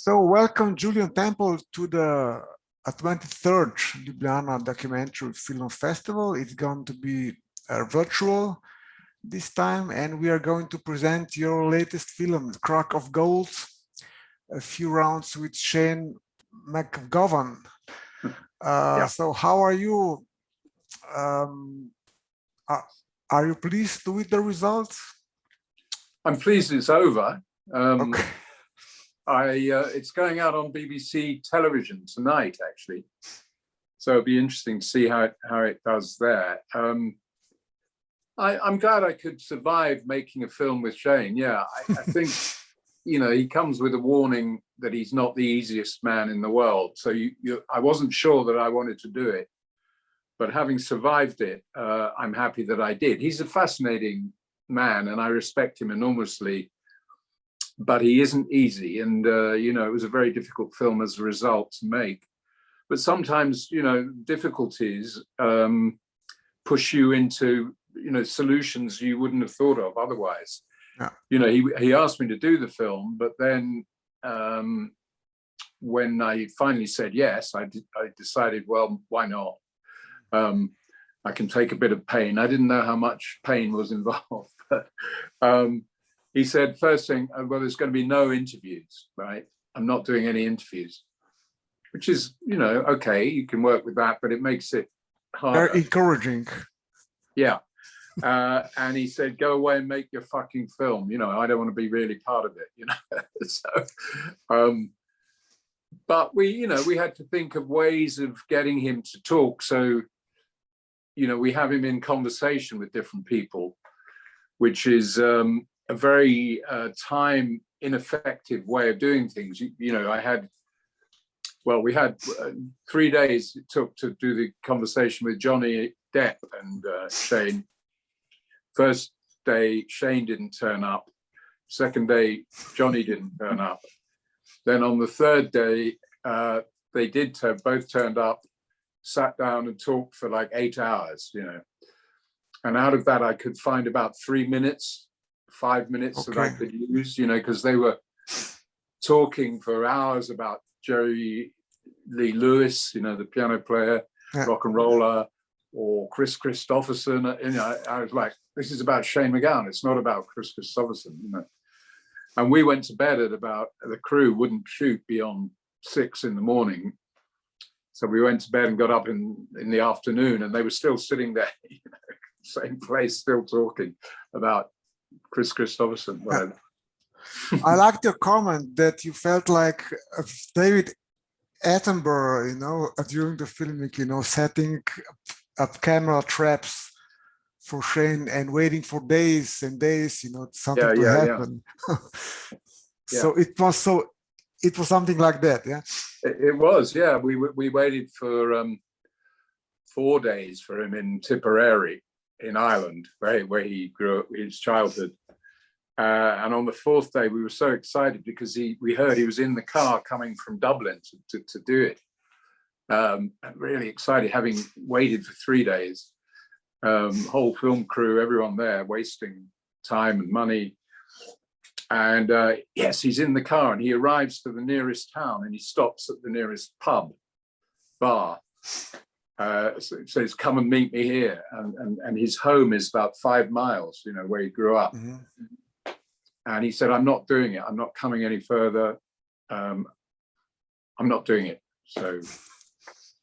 So welcome Julien Temple to the 23rd Ljubljana Documentary Film Festival. It's going to be virtual this time, and we are going to present your latest film, Crack of Gold, a few rounds with Shanom MacGowanom. So how are you? Are you pleased with the results? I'm pleased it's over. Okay. It's going out on BBC television tonight, actually. So it'll be interesting to see how it does there. I'm glad I could survive making a film with Shane. Yeah, I think, he comes with a warning that he's not the easiest man in the world. So I wasn't sure that I wanted to do it, but having survived it, I'm happy that I did. He's a fascinating man and I respect him enormously, but he isn't easy. And, it was a very difficult film as a result to make. But sometimes, difficulties push you into, solutions you wouldn't have thought of otherwise. Yeah. He asked me to do the film, but then when I finally said yes, I decided, well, why not? I can take a bit of pain. I didn't know how much pain was involved, but he said, first thing, well, there's going to be no interviews, right? I'm not doing any interviews, which is, okay, you can work with that, but it makes it harder. Very encouraging. Yeah. And he said, go away and make your fucking film. I don't want to be really part of it, So, but we had to think of ways of getting him to talk. So, we have him in conversation with different people, which is a very time ineffective way of doing things. We had 3 days it took to do the conversation with Johnny Depp and Shane. First day, Shane didn't turn up. Second day, Johnny didn't turn up. Then on the third day, they both turned up, sat down and talked for like 8 hours, And out of that, I could find about 3 minutes, 5 minutes that I could use, because they were talking for hours about Jerry Lee Lewis, the piano player, rock and roller, or Chris Christopherson. I was like, this is about Shane MacGowan. It's not about Chris Christopherson, And we went to bed at the crew wouldn't shoot beyond 6 in the morning. So we went to bed and got up in the afternoon, and they were still sitting there, same place, still talking about Chris Christopherson. I liked your comment that you felt like David Attenborough, during the filming, setting up camera traps for Shane and waiting for days and days, something to happen. So it was something like that, yeah? It was, yeah. We waited for 4 days for him in Tipperary in Ireland, where he grew up, his childhood. And on the 4th day, we were so excited because we heard he was in the car coming from Dublin to do it. Really excited, having waited for 3 days. Whole film crew, everyone there, wasting time and money. And yes, he's in the car and he arrives to the nearest town and he stops at the nearest bar. Says, come and meet me here. And his home is about 5 miles, where he grew up. Mm-hmm. And he said, I'm not doing it. I'm not coming any further. I'm not doing it. So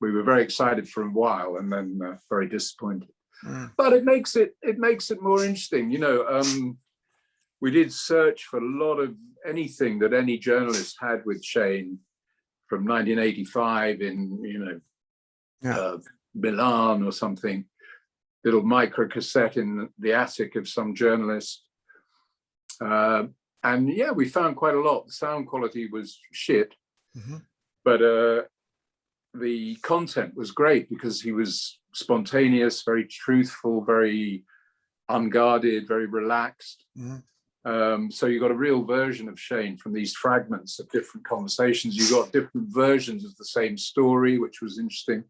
we were very excited for a while and then very disappointed. Mm. But it makes it more interesting. We did search for a lot of anything that any journalist had with Shane from 1985 in, Milan or something, little micro cassette in the attic of some journalist. And yeah, we found quite a lot. The sound quality was shit, but the content was great because he was spontaneous, very truthful, very unguarded, very relaxed. So you got a real version of Shane from these fragments of different conversations. You got different versions of the same story, which was interesting.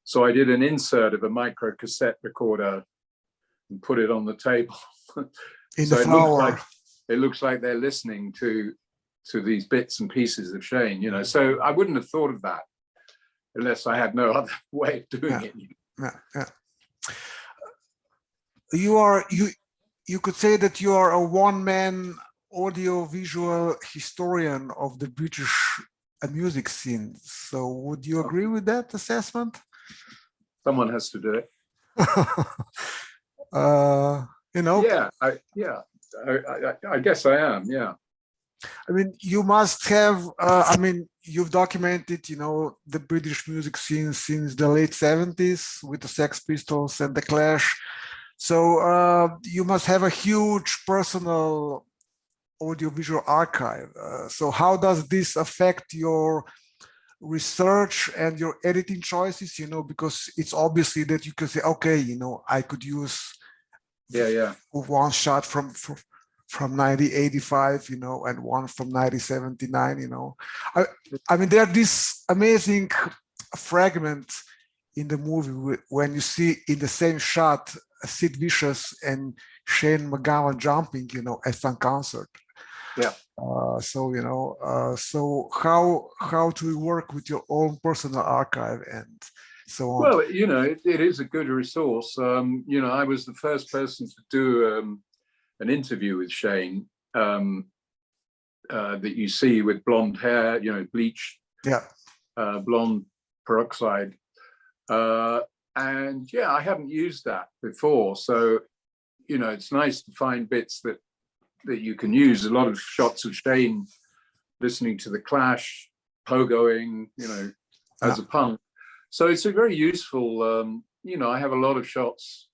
So I did an insert of a micro cassette recorder and put it on the table. In the flower. It looks like they're listening to to these bits and pieces of Shane, you know. So I wouldn't have thought of that unless I had no other way of doing it. You could say that you are a one-man audio-visual historian of the British music scene. So would you agree with that assessment? Someone has to do it. You know. Yeah, I guess I am. Yeah. I mean, you must have. I mean, you've documented, you know, the British music scene since the late 70s with the Sex Pistols and the Clash. So you must have a huge personal audiovisual archive. So how does this affect your research and your editing choices? You know, because it's obviously that you can say, okay, you know, I could use one shot from 1985, you know, and one from 1979, you know. I mean, there are these amazing fragments in the movie when you see in the same shot Sid Vicious and Shanon MacGowanom jumping, you know, at some concert. Yeah. So, you know, so how do you work with your own personal archive and so on? Well, you know, it is a good resource. You know, I was the first person to do an interview with Shane that you see with blonde hair, you know, bleached, blonde peroxide. And yeah, I haven't used that before. So, you know, it's nice to find bits that you can use. A lot of shots of Shane listening to the Clash, pogoing, you know, as a punk. So it's a very useful, you know, I have a lot of shots.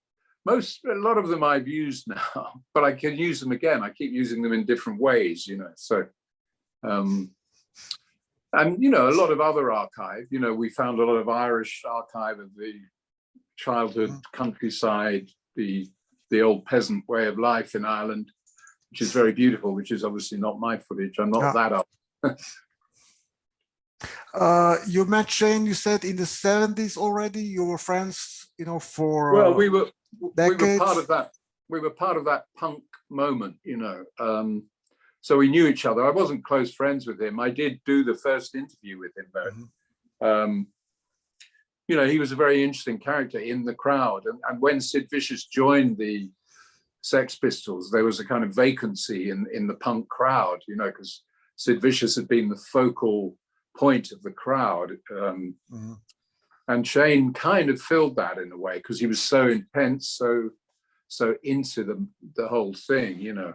A lot of them I've used now, but I can use them again. I keep using them in different ways, you know. So, and, you know, a lot of other archive, you know, we found a lot of Irish archive of the childhood countryside, the old peasant way of life in Ireland, which is very beautiful, which is obviously not my footage. I'm not that up. You met Shane, you said in the 70s already. You were friends, you know, for well, we were decades. We were part of that punk moment, you know. So we knew each other. I wasn't close friends with him. I did do the first interview with him, though. You know, he was a very interesting character in the crowd. And when Sid Vicious joined the Sex Pistols, there was a kind of vacancy in the punk crowd, you know, because Sid Vicious had been the focal point of the crowd. And Shane kind of filled that in a way because he was so intense, so into the whole thing, you know,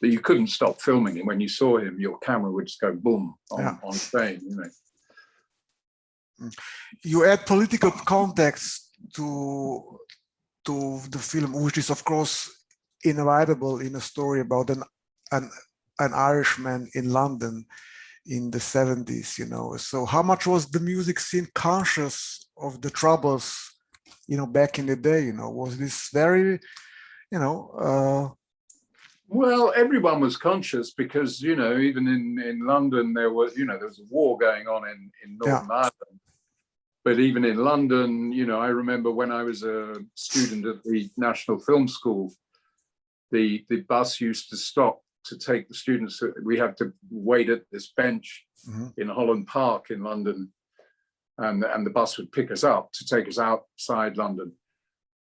that you couldn't stop filming him. When you saw him, your camera would just go boom on Shane, you know. You add political context to the film, which is of course inevitable in a story about an Irishman in London in the 70s, you know. So how much was the music scene conscious of the troubles, you know, back in the day? You know, was this very, you know, well, everyone was conscious because, you know, even in London there was, you know, there was a war going on in Northern Ireland. But even in London, you know, I remember when I was a student at the National Film School, the bus used to stop to take the students. We had to wait at this bench in Holland Park in London, and the bus would pick us up to take us outside London.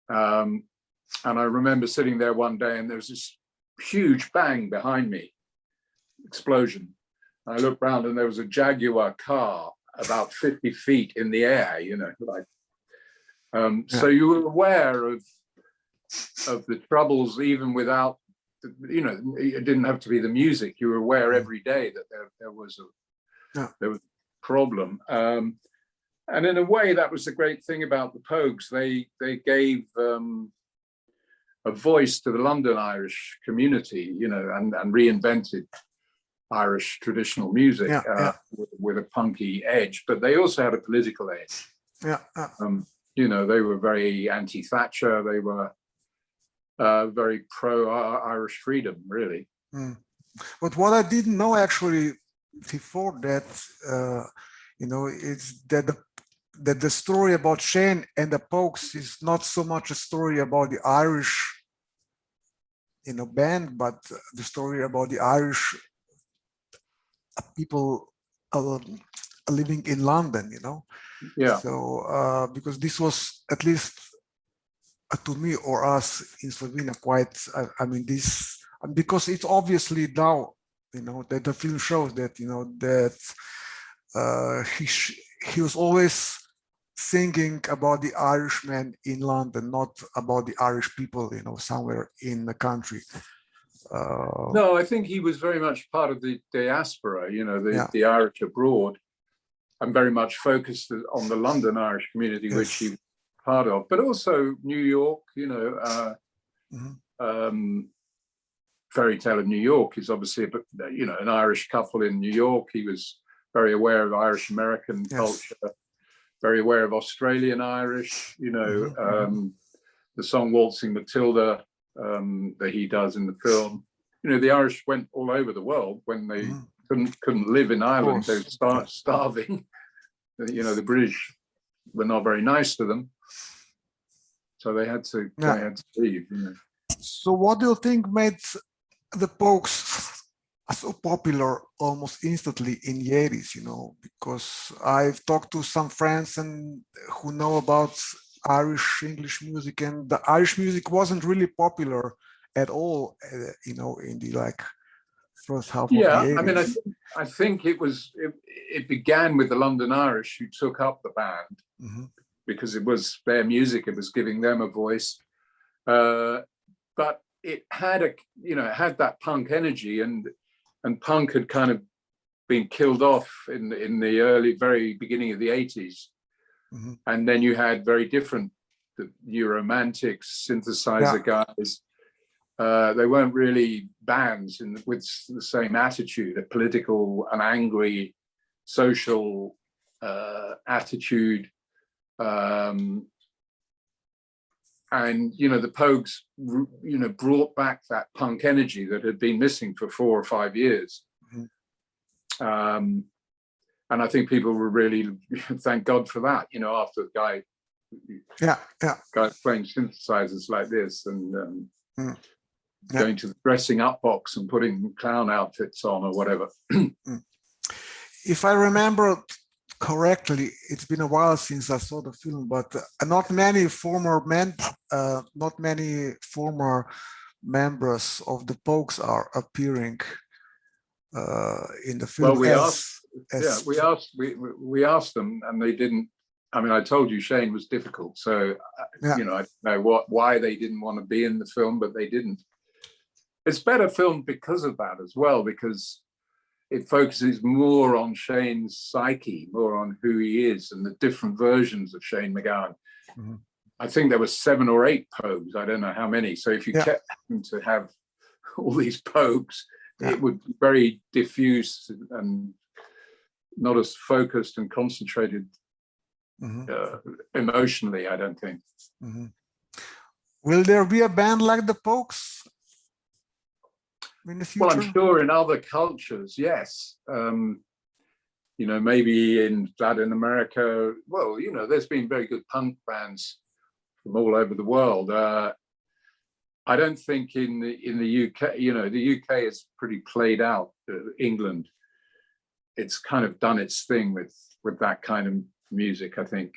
And I remember sitting there one day, and there was this huge bang behind me, explosion. I looked round, and there was a Jaguar car about 50 feet in the air, you know, like. So you were aware of the troubles even without, you know, it didn't have to be the music. You were aware every day that there was a problem. And in a way, that was the great thing about the Pogues. They gave a voice to the London Irish community, you know, and reinvented Irish traditional music with a punky edge, but they also had a political edge. You know, they were very anti-Thatcher. They were very pro-Irish freedom, really. But what I didn't know actually before that, you know, is that the story about Shane and the Pogues is not so much a story about the Irish, you know, band, but the story about the Irish people living in London, you know. Yeah. So because this was, at least to me or us in Slovenia, quite, I mean, this, because it's obviously now, you know, that the film shows that, you know, that he was always singing about the Irishman in London, not about the Irish people, you know, somewhere in the country. No, I think he was very much part of the diaspora, you know, the Irish abroad, and very much focused on the London Irish community, yes, which he was part of, but also New York, you know, Fairy Tale of New York is obviously, you know, an Irish couple in New York. He was very aware of Irish American, yes, culture, very aware of Australian Irish, you know, the song Waltzing Matilda that he does in the film. You know, the Irish went all over the world when they couldn't live in Ireland. They were starving. You know, the British were not very nice to them, so they had to leave. You know. So, what do you think made the Pogues so popular almost instantly in the 80s? You know, because I've talked to some friends and who know about Irish English music, and the Irish music wasn't really popular at all, you know, in the first half of the 80s. I mean, I think it began with the London Irish, who took up the band because it was their music, it was giving them a voice, but it had it had that punk energy, and punk had kind of been killed off in the very beginning of the 80s. And then you had very different, the New Romantics, synthesizer guys. They weren't really bands with the same attitude, a political and angry social attitude. And, you know, the Pogues, you know, brought back that punk energy that had been missing for 4 or 5 years. And I think people were really, thank God for that, you know, after the guy playing synthesizers like this and going to the dressing up box and putting clown outfits on or whatever. If I remember correctly, it's been a while since I saw the film, but not many former members of the Pogues are appearing in the film. Well, we asked them, and they didn't. I mean, I told you Shane was difficult, so you know, I don't know why they didn't want to be in the film, but they didn't. It's better filmed because of that as well, because it focuses more on Shane's psyche, more on who he is and the different versions of Shane MacGowan. I think there were 7 or 8 Pogues. I don't know how many. So if you kept having to have all these Pogues, it would be very diffuse and not as focused and concentrated emotionally, I don't think. Will there be a band like the Pogues in the future? Well, I'm sure in other cultures, yes. You know, maybe in Latin America, well, you know, there's been very good punk bands from all over the world. I don't think in the UK, you know, the UK is pretty played out. England, it's kind of done its thing with that kind of music, I think.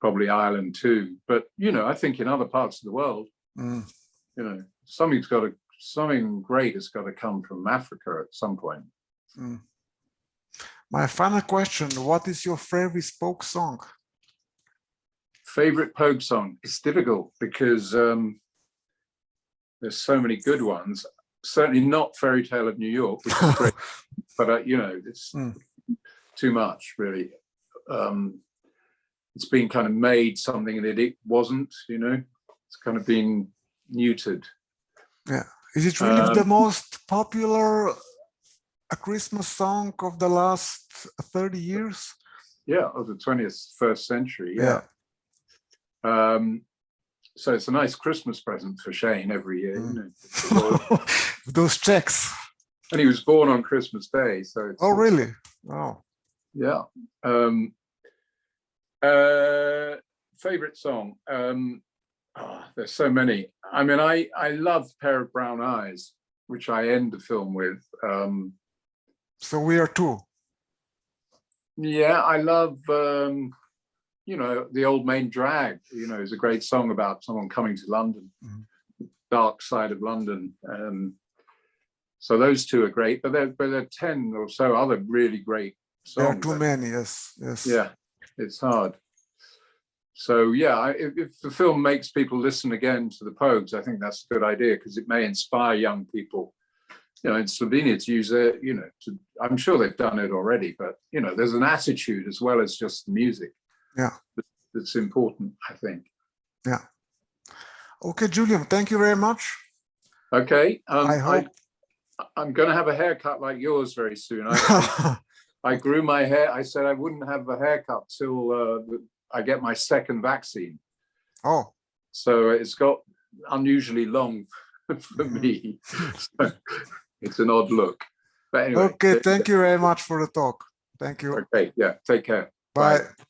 Probably Ireland too. But, you know, I think in other parts of the world, you know, something great has got to come from Africa at some point. My final question, what is your favorite Pogue song? Favorite Pogue song? It's difficult because there's so many good ones. Certainly not Fairy Tale of New York, which is great, but you know, it's too much, really. It's been kind of made something that it wasn't, you know. It's kind of been neutered. Yeah. Is it really the most popular Christmas song of the last 30 years? Yeah, of the 21st century, yeah. So it's a nice Christmas present for Shane every year, you know. Those checks. And he was born on Christmas Day, so it's... Oh, really? Oh. Yeah. Favorite song? There's so many. I mean, I love Pair of Brown Eyes, which I end the film with. So we are two. Yeah, I love, you know, The Old Main Drag, you know, is a great song about someone coming to London, dark side of London. So those two are great, but there are 10 or so other really great songs. There are too many, yes. Yeah, it's hard. So yeah, if the film makes people listen again to the Pogues, I think that's a good idea, because it may inspire young people, you know, in Slovenia to use it, you know, I'm sure they've done it already, but, you know, there's an attitude as well as just the music. Yeah. That's important, I think. Yeah. Okay, Julien, thank you very much. Okay. I hope... I'm going to have a haircut like yours very soon. I grew my hair. I said I wouldn't have a haircut till I get my second vaccine. Oh. So it's got unusually long for me. So it's an odd look. But anyway. Okay, thank you very much for the talk. Thank you. Okay, yeah, take care. Bye. Bye.